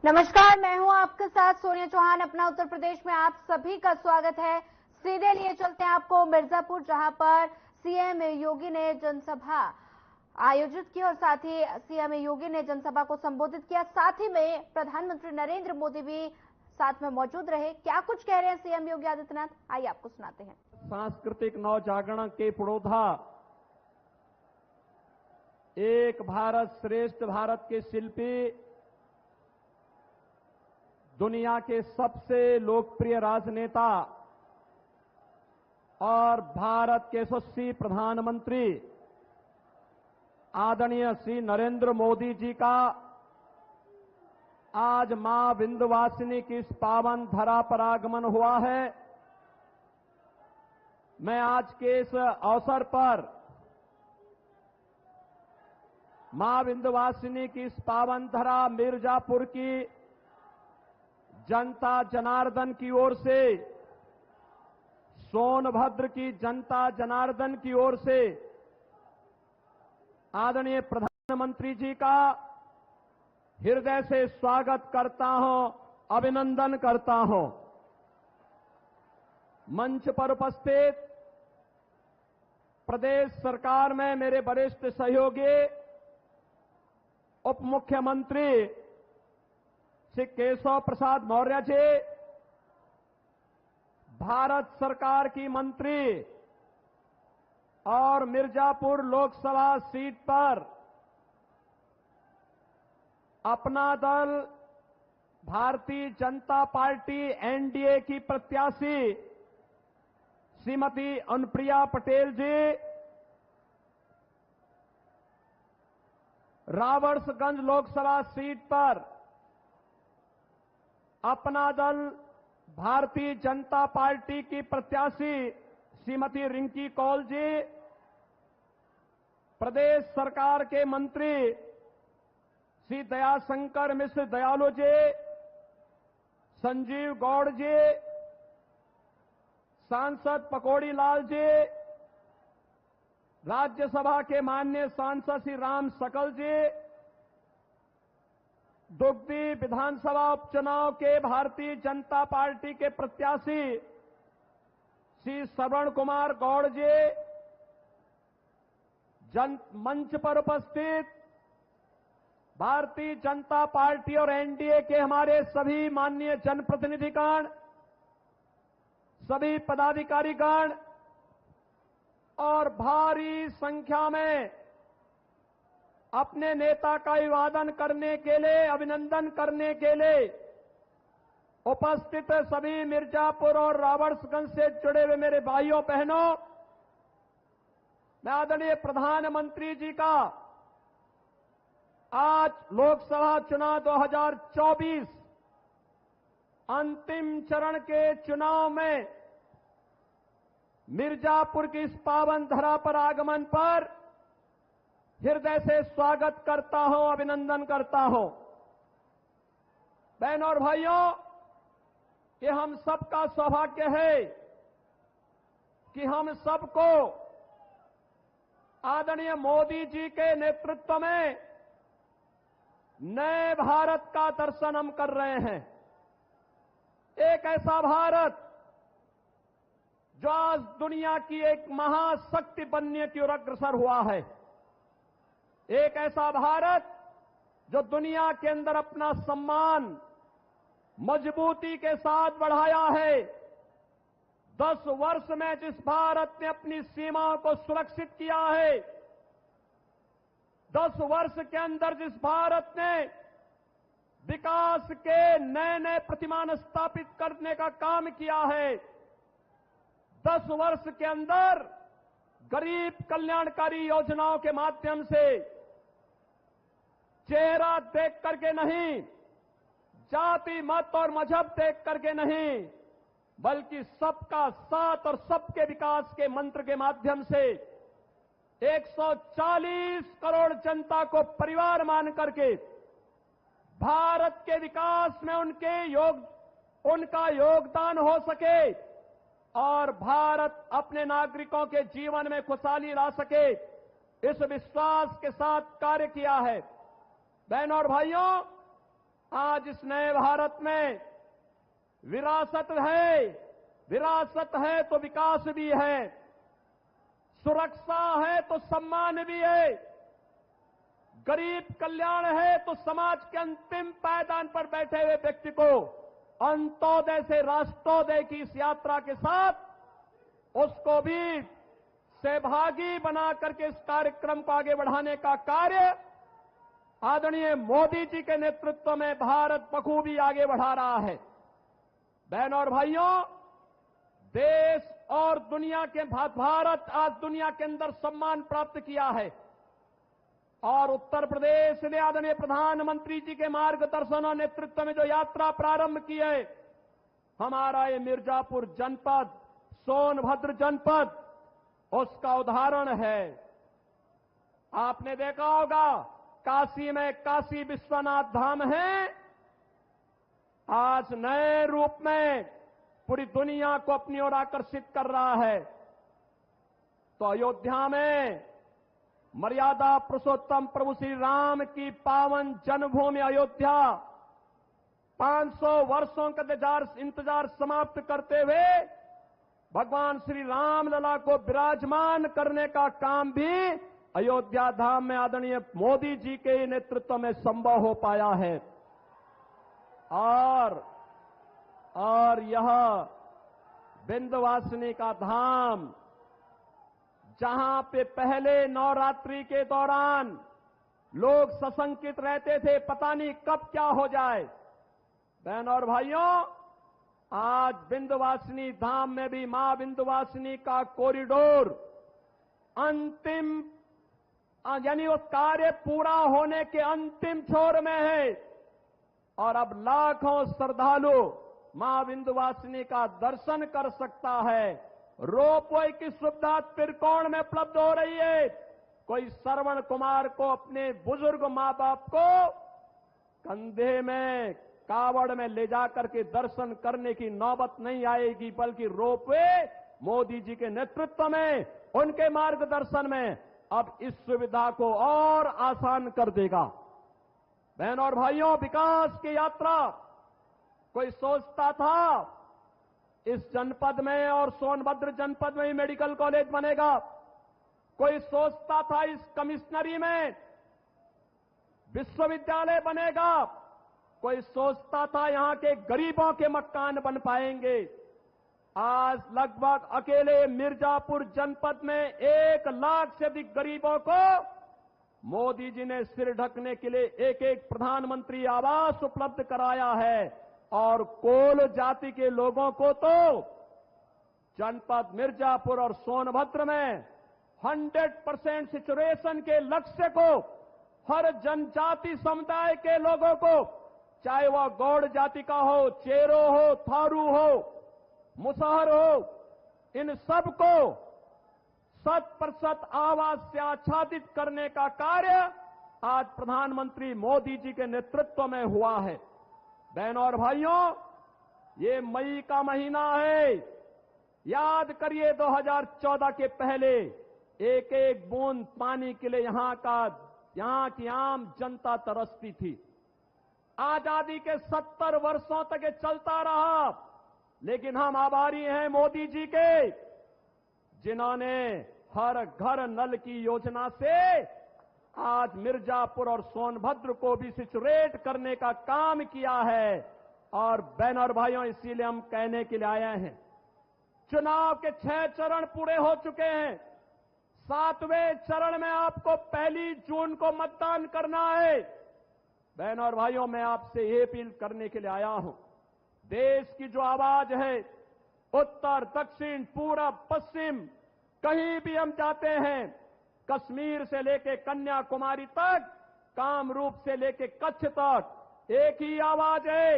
नमस्कार, मैं हूं आपके साथ सोनिया चौहान। अपना उत्तर प्रदेश में आप सभी का स्वागत है। सीधे लिए चलते हैं आपको मिर्जापुर, जहां पर सीएम योगी ने जनसभा आयोजित की और साथ ही सीएम योगी ने जनसभा को संबोधित किया। साथ ही में प्रधानमंत्री नरेंद्र मोदी भी साथ में मौजूद रहे। क्या कुछ कह रहे हैं सीएम योगी आदित्यनाथ, आइए आपको सुनाते हैं। सांस्कृतिक नवजागरण के पुरोधा, एक भारत श्रेष्ठ भारत के शिल्पी, दुनिया के सबसे लोकप्रिय राजनेता और भारत के यशस्वी प्रधानमंत्री आदरणीय श्री नरेंद्र मोदी जी का आज मां विंध्यवासिनी की इस पावन धरा पर आगमन हुआ है। मैं आज के इस अवसर पर मां विंध्यवासिनी की इस पावन धरा मिर्जापुर की जनता जनार्दन की ओर से, सोनभद्र की जनता जनार्दन की ओर से आदरणीय प्रधानमंत्री जी का हृदय से स्वागत करता हूं, अभिनंदन करता हूं। मंच पर उपस्थित प्रदेश सरकार में मेरे वरिष्ठ सहयोगी उप मुख्यमंत्री श्री केशव प्रसाद मौर्य जी, भारत सरकार की मंत्री और मिर्जापुर लोकसभा सीट पर अपना दल भारतीय जनता पार्टी एनडीए की प्रत्याशी श्रीमती अनुप्रिया पटेल जी, रावर्सगंज लोकसभा सीट पर अपना दल भारतीय जनता पार्टी की प्रत्याशी श्रीमती रिंकी कौल जी, प्रदेश सरकार के मंत्री श्री दयाशंकर मिश्र दयालु जी, संजीव गौड़ जी, सांसद पकौड़ी लाल जी, राज्यसभा के माननीय सांसद श्री राम सकल जी, दुग्धी विधानसभा उपचुनाव के भारतीय जनता पार्टी के प्रत्याशी श्री श्रवण कुमार गौड़ जी, मंच पर उपस्थित भारतीय जनता पार्टी और एनडीए के हमारे सभी माननीय जनप्रतिनिधिगण, सभी पदाधिकारीगण और भारी संख्या में अपने नेता का अभिवादन करने के लिए, अभिनंदन करने के लिए उपस्थित सभी मिर्जापुर और रावर्सगंज से जुड़े हुए मेरे भाइयों बहनों, मैं आदरणीय प्रधानमंत्री जी का आज लोकसभा चुनाव 2024 अंतिम चरण के चुनाव में मिर्जापुर की इस पावन धरा पर आगमन पर हृदय से स्वागत करता हूं, अभिनंदन करता हूं। बहनों और भाइयों, ये हम सबका सौभाग्य है कि हम सबको आदरणीय मोदी जी के नेतृत्व में नए भारत का दर्शन हम कर रहे हैं। एक ऐसा भारत जो आज दुनिया की एक महाशक्ति बनने की ओर अग्रसर हुआ है। एक ऐसा भारत जो दुनिया के अंदर अपना सम्मान मजबूती के साथ बढ़ाया है। 10 वर्ष में जिस भारत ने अपनी सीमाओं को सुरक्षित किया है, 10 वर्ष के अंदर जिस भारत ने विकास के नए नए प्रतिमान स्थापित करने का काम किया है, 10 वर्ष के अंदर गरीब कल्याणकारी योजनाओं के माध्यम से चेहरा देख करके नहीं, जाति मत और मजहब देख करके नहीं, बल्कि सबका साथ और सबके विकास के मंत्र के माध्यम से 140 करोड़ जनता को परिवार मान करके भारत के विकास में उनका योगदान हो सके और भारत अपने नागरिकों के जीवन में खुशहाली ला सके, इस विश्वास के साथ कार्य किया है। बहनों और भाइयों, आज इस नए भारत में विरासत है तो विकास भी है, सुरक्षा है तो सम्मान भी है, गरीब कल्याण है तो समाज के अंतिम पायदान पर बैठे हुए व्यक्ति को अंत्योदय से राष्ट्रोदय की इस यात्रा के साथ उसको भी सहभागी बना करके इस कार्यक्रम को आगे बढ़ाने का कार्य आदरणीय मोदी जी के नेतृत्व में भारत बखूबी आगे बढ़ा रहा है। बहनों और भाइयों, देश और दुनिया के भारत आज दुनिया के अंदर सम्मान प्राप्त किया है और उत्तर प्रदेश ने आदरणीय प्रधानमंत्री जी के मार्गदर्शन और नेतृत्व में जो यात्रा प्रारंभ की है, हमारा ये मिर्जापुर जनपद, सोनभद्र जनपद उसका उदाहरण है। आपने देखा होगा काशी में काशी विश्वनाथ धाम है, आज नए रूप में पूरी दुनिया को अपनी ओर आकर्षित कर रहा है। तो अयोध्या में मर्यादा पुरुषोत्तम प्रभु श्री राम की पावन जन्मभूमि अयोध्या 500 वर्षों का इंतजार समाप्त करते हुए भगवान श्री राम लला को विराजमान करने का काम भी अयोध्या धाम में आदरणीय मोदी जी के नेतृत्व में संभव हो पाया है। और यह विंध्यवासिनी का धाम, जहां पे पहले नवरात्रि के दौरान लोग सशंकित रहते थे, पता नहीं कब क्या हो जाए। बहनों और भाइयों, आज विंध्यवासिनी धाम में भी मां विंध्यवासिनी का कॉरिडोर अंतिम यानी उस कार्य पूरा होने के अंतिम छोर में है और अब लाखों श्रद्धालु मां विंध्यवासिनी का दर्शन कर सकता है। रोपवे की सुविधा त्रिकोण में उपलब्ध हो रही है। कोई श्रवण कुमार को अपने बुजुर्ग मां बाप को कंधे में कावड़ में ले जाकर के दर्शन करने की नौबत नहीं आएगी, बल्कि रोपवे मोदी जी के नेतृत्व में, उनके मार्गदर्शन में अब इस सुविधा को और आसान कर देगा। बहनों और भाइयों, विकास की यात्रा कोई सोचता था इस जनपद में और सोनभद्र जनपद में ही मेडिकल कॉलेज बनेगा, कोई सोचता था इस कमिश्नरी में विश्वविद्यालय बनेगा, कोई सोचता था यहां के गरीबों के मकान बन पाएंगे। आज लगभग अकेले मिर्जापुर जनपद में 1 लाख से अधिक गरीबों को मोदी जी ने सिर ढकने के लिए एक प्रधानमंत्री आवास उपलब्ध कराया है और कोल जाति के लोगों को तो जनपद मिर्जापुर और सोनभद्र में 100% सिचुएशन के लक्ष्य को हर जनजाति समुदाय के लोगों को, चाहे वह गौड़ जाति का हो, चेरो हो, थारू हो, मुसहर हो, इन सबको 100% आवास से आच्छादित करने का कार्य आज प्रधानमंत्री मोदी जी के नेतृत्व में हुआ है। बहनों और भाइयों, ये मई का महीना है। याद करिए 2014 के पहले एक एक बूंद पानी के लिए यहां की आम जनता तरसती थी। आजादी के 70 वर्षों तक ये चलता रहा, लेकिन हम आभारी हैं मोदी जी के, जिन्होंने हर घर नल की योजना से आज मिर्जापुर और सोनभद्र को भी सिचुएट करने का काम किया है। और बहनों और भाइयों, इसीलिए हम कहने के लिए आए हैं, चुनाव के 6 चरण पूरे हो चुके हैं। 7वें चरण में आपको 1 जून को मतदान करना है। बहनों और भाइयों, मैं आपसे ये अपील करने के लिए आया हूं, देश की जो आवाज है, उत्तर, दक्षिण, पूरब, पश्चिम, कहीं भी हम जाते हैं, कश्मीर से लेके कन्याकुमारी तक, कामरूप से लेके कच्छ तक, एक ही आवाज है,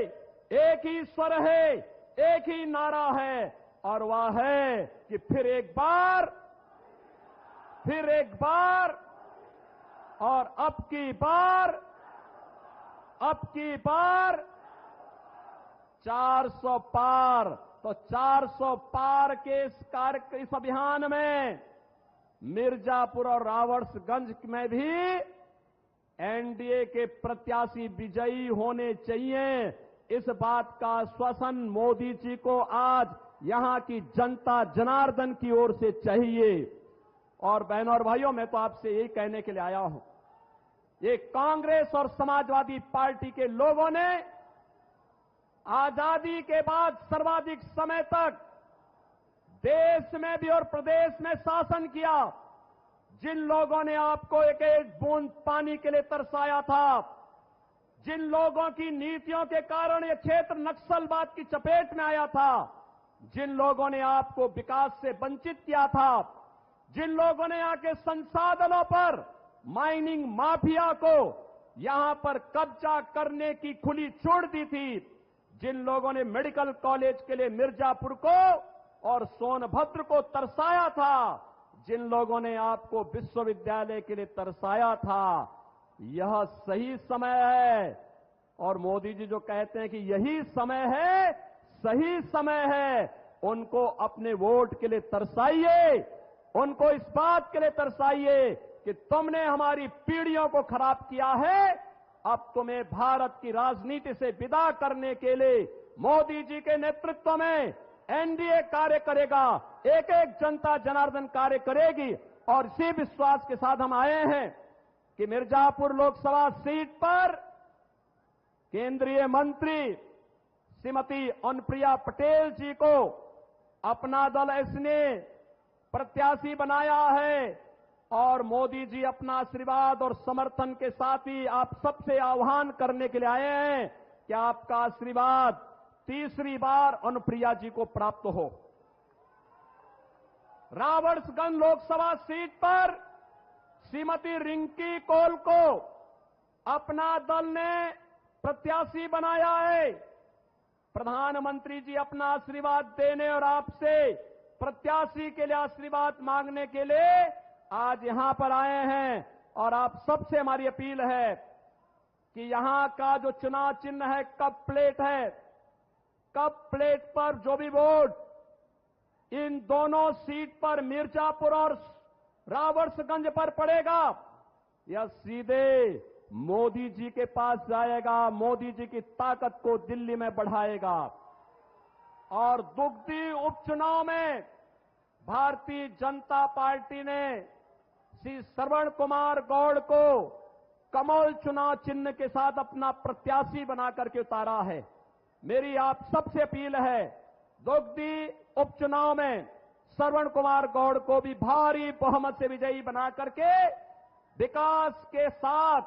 एक ही स्वर है, एक ही नारा है, और वह है कि फिर एक बार और अब की बार 400 पार। तो 400 पार के इस अभियान में मिर्जापुर और रावर्सगंज में भी एनडीए के प्रत्याशी विजयी होने चाहिए, इस बात का आश्वासन मोदी जी को आज यहां की जनता जनार्दन की ओर से चाहिए। और बहनों और भाइयों, मैं तो आपसे यही कहने के लिए आया हूं, ये कांग्रेस और समाजवादी पार्टी के लोगों ने आजादी के बाद सर्वाधिक समय तक देश में भी और प्रदेश में शासन किया। जिन लोगों ने आपको एक एक बूंद पानी के लिए तरसाया था, जिन लोगों की नीतियों के कारण यह क्षेत्र नक्सलवाद की चपेट में आया था, जिन लोगों ने आपको विकास से वंचित किया था, जिन लोगों ने यहां के संसाधनों पर माइनिंग माफिया को यहां पर कब्जा करने की खुली छूट दी थी, जिन लोगों ने मेडिकल कॉलेज के लिए मिर्जापुर को और सोनभद्र को तरसाया था, जिन लोगों ने आपको विश्वविद्यालय के लिए तरसाया था, यह सही समय है। और मोदी जी जो कहते हैं कि यही समय है, सही समय है, उनको अपने वोट के लिए तरसाइए, उनको इस बात के लिए तरसाइए कि तुमने हमारी पीढ़ियों को खराब किया है, अब तुम्हें भारत की राजनीति से विदा करने के लिए मोदी जी के नेतृत्व में एनडीए कार्य करेगा, एक एक जनता जनार्दन कार्य करेगी। और इसी विश्वास के साथ हम आए हैं कि मिर्जापुर लोकसभा सीट पर केंद्रीय मंत्री श्रीमती अनुप्रिया पटेल जी को अपना दल इसने प्रत्याशी बनाया है। और मोदी जी अपना आशीर्वाद और समर्थन के साथ ही आप सबसे आह्वान करने के लिए आए हैं कि आपका आशीर्वाद तीसरी बार अनुप्रिया जी को प्राप्त हो। रावणगंज लोकसभा सीट पर श्रीमती रिंकी कौल को अपना दल ने प्रत्याशी बनाया है। प्रधानमंत्री जी अपना आशीर्वाद देने और आपसे प्रत्याशी के लिए आशीर्वाद मांगने के लिए आज यहां पर आए हैं। और आप सबसे हमारी अपील है कि यहां का जो चुनाव चिन्ह है कप प्लेट है, कप प्लेट पर जो भी वोट इन दोनों सीट पर मिर्जापुर और रावणगंज पर पड़ेगा, यह सीधे मोदी जी के पास जाएगा, मोदी जी की ताकत को दिल्ली में बढ़ाएगा। और दुगदी उपचुनाव में भारतीय जनता पार्टी ने श्री श्रवण कुमार गौड़ को कमल चुनाव चिन्ह के साथ अपना प्रत्याशी बना करके उतारा है। मेरी आप सबसे अपील है, दुगदी उपचुनाव में श्रवण कुमार गौड़ को भी भारी बहुमत से विजयी बना करके विकास के साथ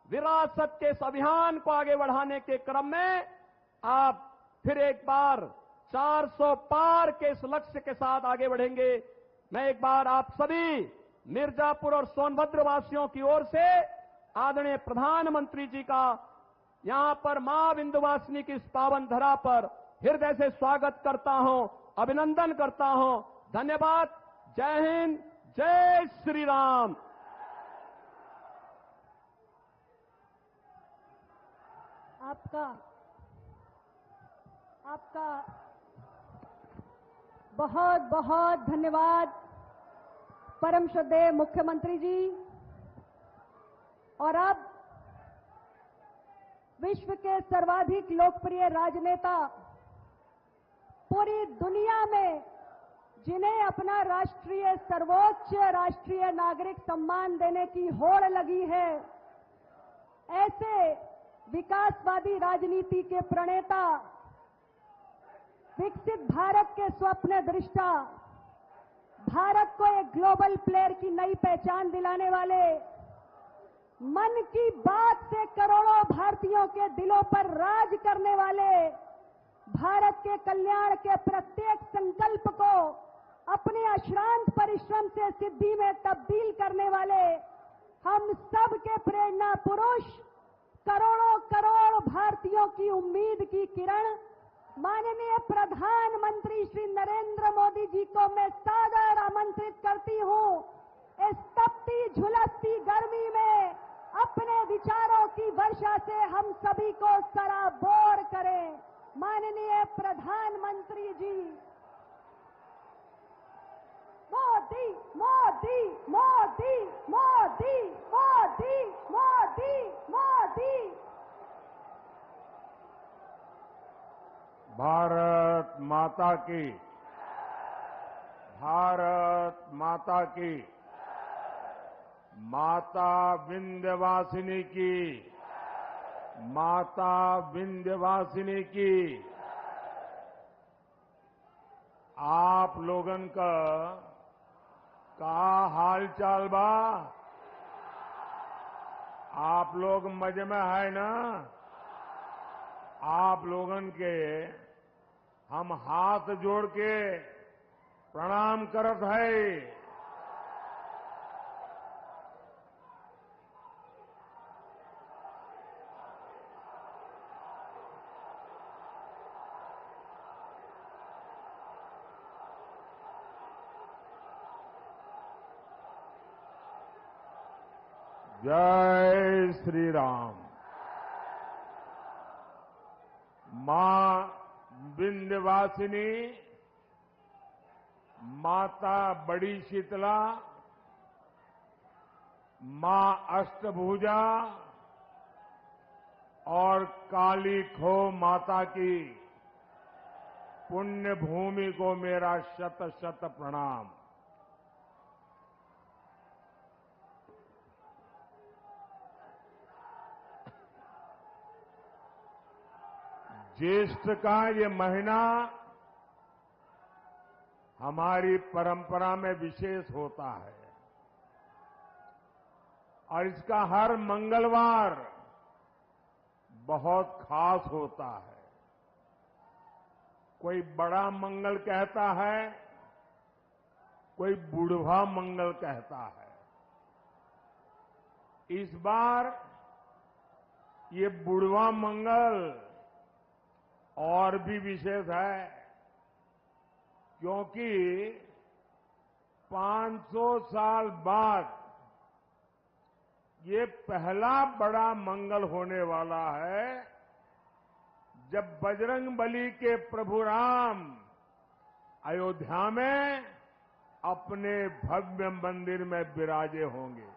विरासत के इस अभियान को आगे बढ़ाने के क्रम में आप फिर एक बार 400 पार के इस लक्ष्य के साथ आगे बढ़ेंगे। मैं एक बार आप सभी मिर्जापुर और सोनभद्र वासियों की ओर से आदरणीय प्रधानमंत्री जी का यहां पर मां विंध्यवासिनी की इस पावन धरा पर हृदय से स्वागत करता हूं, अभिनंदन करता हूं। धन्यवाद। जय हिंद, जय श्री राम। आपका बहुत बहुत धन्यवाद परम श्रद्धेय मुख्यमंत्री जी। और अब विश्व के सर्वाधिक लोकप्रिय राजनेता, पूरी दुनिया में जिन्हें अपना राष्ट्रीय सर्वोच्च राष्ट्रीय नागरिक सम्मान देने की होड़ लगी है, ऐसे विकासवादी राजनीति के प्रणेता, विकसित भारत के स्वप्न दृष्टा, भारत को एक ग्लोबल प्लेयर की नई पहचान दिलाने वाले, मन की बात से करोड़ों भारतीयों के दिलों पर राज करने वाले, भारत के कल्याण के प्रत्येक संकल्प को अपने अश्रांत परिश्रम से सिद्धि में तब्दील करने वाले, हम सब के प्रेरणा पुरुष, करोड़ों करोड़ भारतीयों की उम्मीद की किरण, माननीय प्रधानमंत्री श्री नरेंद्र मोदी जी को मैं सादर आमंत्रित करती हूं, इस तपती झुलसती गर्मी में अपने विचारों की वर्षा से हम सभी को सराबोर करें। माननीय प्रधानमंत्री जी। मोदी मोदी मोदी मोदी मोदी। मोदी मोदी मोदी। भारत माता की, भारत माता की, माता विंध्यवासिनी की, माता विंध्यवासिनी की। आप लोगन का हाल चाल बा? आप लोग मजे में है ना? आप लोगन के हम हाथ जोड़ के प्रणाम करत है। जय श्री राम। मां विंध्यवासिनी, माता बड़ी शीतला, मां अष्टभुजा और काली खो माता की पुण्य भूमि को मेरा शत शत प्रणाम। ज्येष्ठ का ये महीना हमारी परंपरा में विशेष होता है और इसका हर मंगलवार बहुत खास होता है। कोई बड़ा मंगल कहता है, कोई बुढ़वा मंगल कहता है। इस बार ये बुढ़वा मंगल और भी विशेष है, क्योंकि 500 साल बाद ये पहला बड़ा मंगल होने वाला है जब बजरंगबली के प्रभु राम अयोध्या में अपने भव्य मंदिर में विराजे होंगे।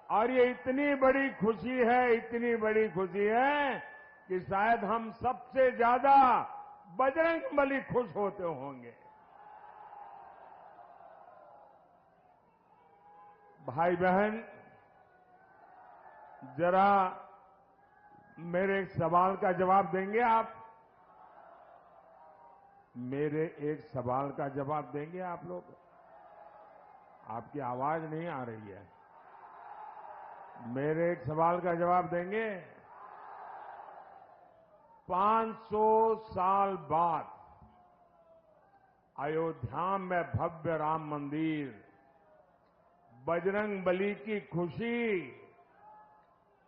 और ये इतनी बड़ी खुशी है, इतनी बड़ी खुशी है कि शायद हम सबसे ज्यादा बजरंगबली खुश होते होंगे। भाई बहन, जरा मेरे एक सवाल का जवाब देंगे आप? मेरे एक सवाल का जवाब देंगे आप लोग? आपकी आवाज नहीं आ रही है। मेरे एक सवाल का जवाब देंगे? 500 साल बाद अयोध्या में भव्य राम मंदिर, बजरंगबली की खुशी,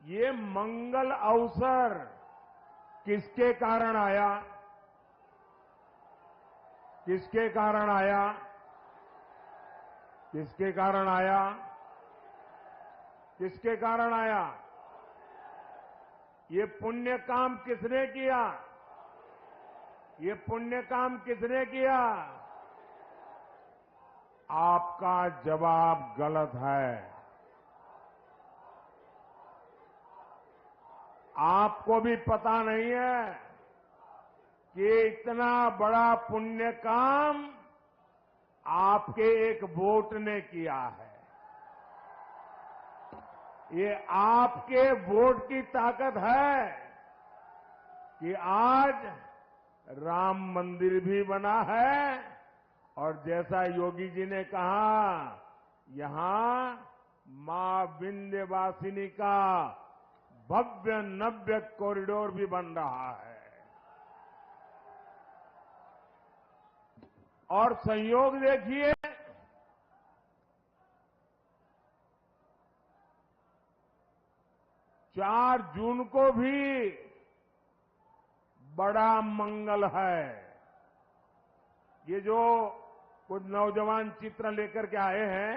ये मंगल अवसर किसके कारण आया? किसके कारण आया? किसके कारण आया? किसके कारण आया? ये पुण्य काम किसने किया? ये पुण्य काम किसने किया? आपका जवाब गलत है। आपको भी पता नहीं है कि इतना बड़ा पुण्य काम आपके एक वोट ने किया है। ये आपके वोट की ताकत है कि आज राम मंदिर भी बना है और जैसा योगी जी ने कहा, यहां मां विंध्यवासिनी का भव्य नव्य कॉरिडोर भी बन रहा है। और संयोग देखिए, 4 जून को भी बड़ा मंगल है। ये जो कुछ नौजवान चित्र लेकर के आए हैं,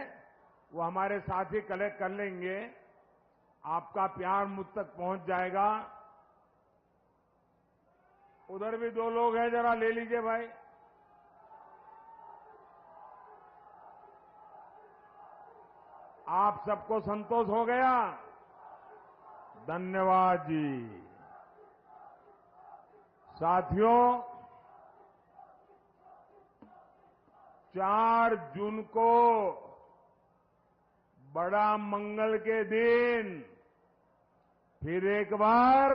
वो हमारे साथी कलेक्ट कर लेंगे। आपका प्यार मुझ तक पहुंच जाएगा। उधर भी 2 लोग हैं, जरा ले लीजिए भाई। आप सबको संतोष हो गया? धन्यवाद जी। साथियों, 4 जून को बड़ा मंगल के दिन फिर एक बार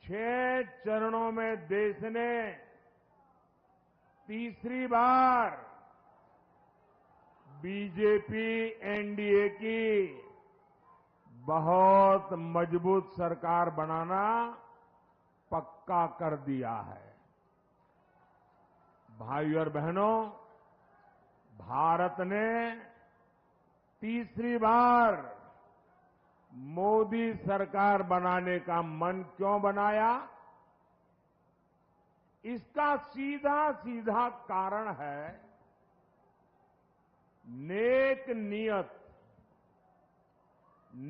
6 चरणों में देश ने तीसरी बार बीजेपी एनडीए की बहुत मजबूत सरकार बनाना पक्का कर दिया है। भाई और बहनों, भारत ने तीसरी बार मोदी सरकार बनाने का मन क्यों बनाया? इसका सीधा सीधा कारण है नेक नियत,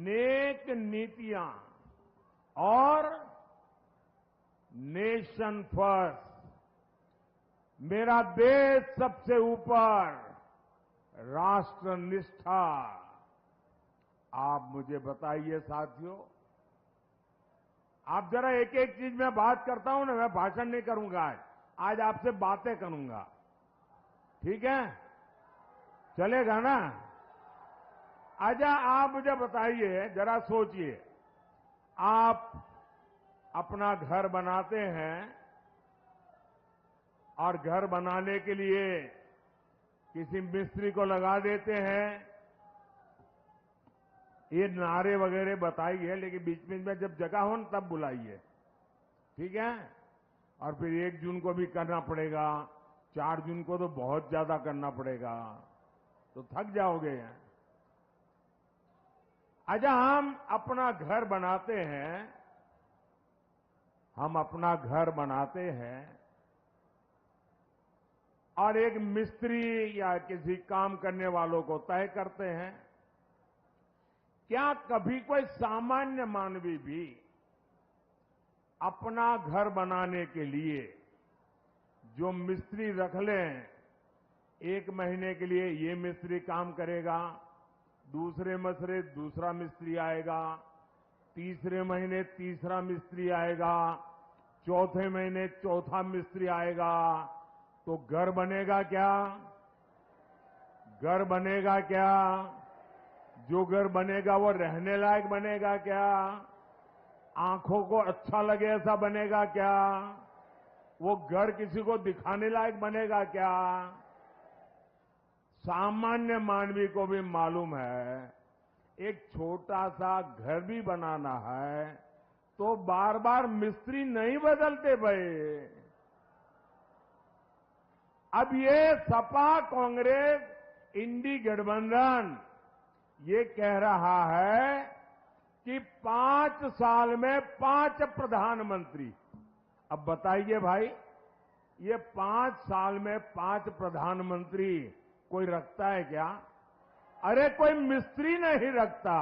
नेक नीतियां और नेशन फर्स्ट, मेरा देश सबसे ऊपर, राष्ट्र निष्ठा। आप मुझे बताइए साथियों, आप जरा एक एक चीज में बात करता हूं ना, मैं भाषण नहीं करूंगा आज आपसे बातें करूंगा, ठीक है? चलेगा ना? अच्छा, आप मुझे बताइए, जरा सोचिए, आप अपना घर बनाते हैं और घर बनाने के लिए किसी मिस्त्री को लगा देते हैं। ये नारे वगैरह बताइए, लेकिन बीच बीच में जब जगह हो न तब बुलाइए, ठीक है? और फिर 1 जून को भी करना पड़ेगा, 4 जून को तो बहुत ज्यादा करना पड़ेगा, तो थक जाओगे। अच्छा, हम अपना घर बनाते हैं और एक मिस्त्री या किसी काम करने वालों को तय करते हैं। क्या कभी कोई सामान्य मानवी भी अपना घर बनाने के लिए जो मिस्त्री रख लें, 1 महीने के लिए ये मिस्त्री काम करेगा, दूसरे महीने दूसरा मिस्त्री आएगा, तीसरे महीने तीसरा मिस्त्री आएगा, चौथे महीने चौथा मिस्त्री आएगा, तो घर बनेगा क्या? घर बनेगा क्या? जो घर बनेगा वो रहने लायक बनेगा क्या? आंखों को अच्छा लगे ऐसा बनेगा क्या? वो घर किसी को दिखाने लायक बनेगा क्या? सामान्य मानवी को भी मालूम है, एक छोटा सा घर भी बनाना है तो बार बार मिस्त्री नहीं बदलते भाई। अब ये सपा कांग्रेस इंडी गठबंधन ये कह रहा है कि 5 साल में 5 प्रधानमंत्री। अब बताइए भाई, ये 5 साल में 5 प्रधानमंत्री कोई रखता है क्या? अरे कोई मिस्त्री नहीं रखता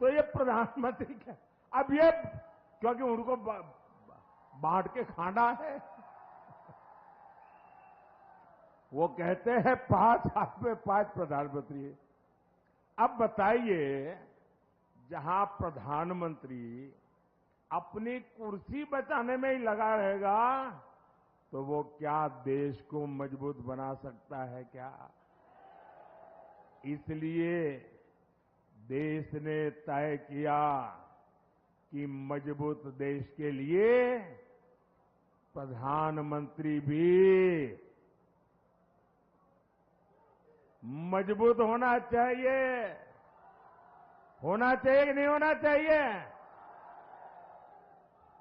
तो ये प्रधानमंत्री क्या? अब ये क्योंकि उनको बांट के खाना है, वो कहते हैं 5 साल में 5 प्रधानमंत्री। अब बताइए, जहां प्रधानमंत्री अपनी कुर्सी बचाने में ही लगा रहेगा तो वो क्या देश को मजबूत बना सकता है क्या? इसलिए देश ने तय किया कि मजबूत देश के लिए प्रधानमंत्री भी मजबूत होना चाहिए। होना चाहिए कि नहीं होना चाहिए?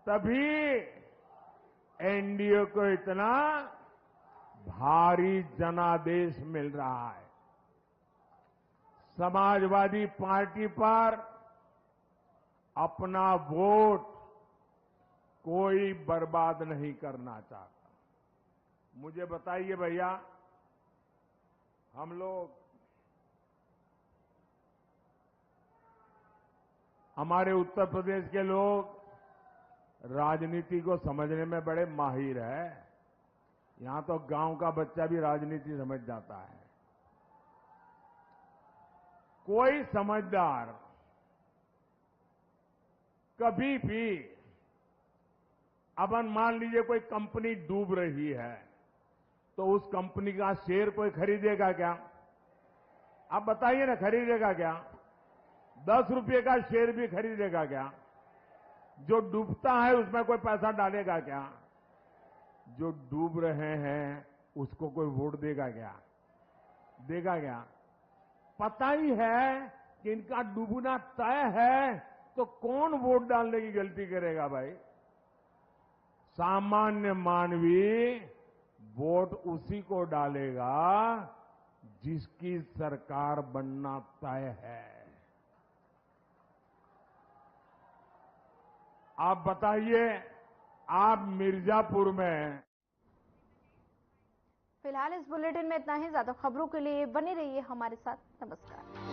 तभी एनडीए को इतना भारी जनादेश मिल रहा है। समाजवादी पार्टी पर अपना वोट कोई बर्बाद नहीं करना चाहता। मुझे बताइए भैया, हम लोग, हमारे उत्तर प्रदेश के लोग राजनीति को समझने में बड़े माहिर है। यहां तो गांव का बच्चा भी राजनीति समझ जाता है। कोई समझदार कभी भी, अब मान लीजिए कोई कंपनी डूब रही है तो उस कंपनी का शेयर कोई खरीदेगा क्या? आप बताइए ना, खरीदेगा क्या? 10 रुपये का शेयर भी खरीदेगा क्या? जो डूबता है उसमें कोई पैसा डालेगा क्या? जो डूब रहे हैं उसको कोई वोट देगा क्या? देगा क्या? पता ही है कि इनका डूबना तय है, तो कौन वोट डालने की गलती करेगा भाई? सामान्य मानवी वोट उसी को डालेगा जिसकी सरकार बनना तय है। आप बताइए, आप मिर्जापुर में। फिलहाल इस बुलेटिन में इतना ही। ज्यादा खबरों के लिए बने रहिए हमारे साथ। नमस्कार।